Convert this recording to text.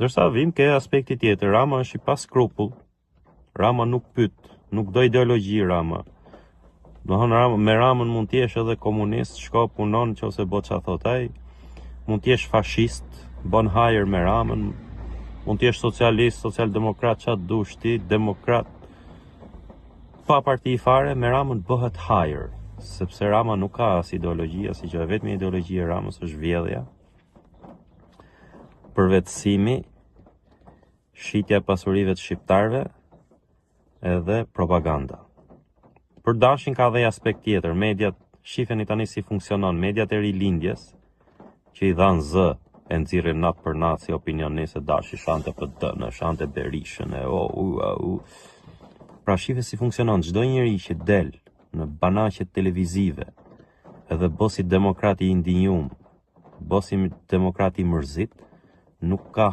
Ndërsa vim ke aspekti tjetër, Rama është i pa skrupull. Rama nuk pyet, nuk do ideologji Rama. Me Ramën mund t'jesh edhe komunist, shko punon nëse bo çfarë thot ai. Mund t'jesh fashist, bën hajër me Ramën. Mund t'jesh socialist, social-demokrat, çfarë dush ti, demokrat. Pa parti fare, me Ramën bëhet hajër, sepse Rama nuk ka as ideologji, as që vetëm ideologji e Ramës është vjedhja, përvetësimi, shitja e pasurive të shqiptarëve edhe propaganda. Për Dashin ka dhe aspekt tjetër, mediat, shifeni tani si funksionon, mediat e rilindjes, që i dhanë zë, e nxirrin natë për natë si opinionist, e Dashi shante PD-n, shante Berishën, Pra shife si funksionon, çdo njeri që del në banaqet televizive, edhe bosi demokrati i ndinjum, bosi demokrati mërzit, nuk ka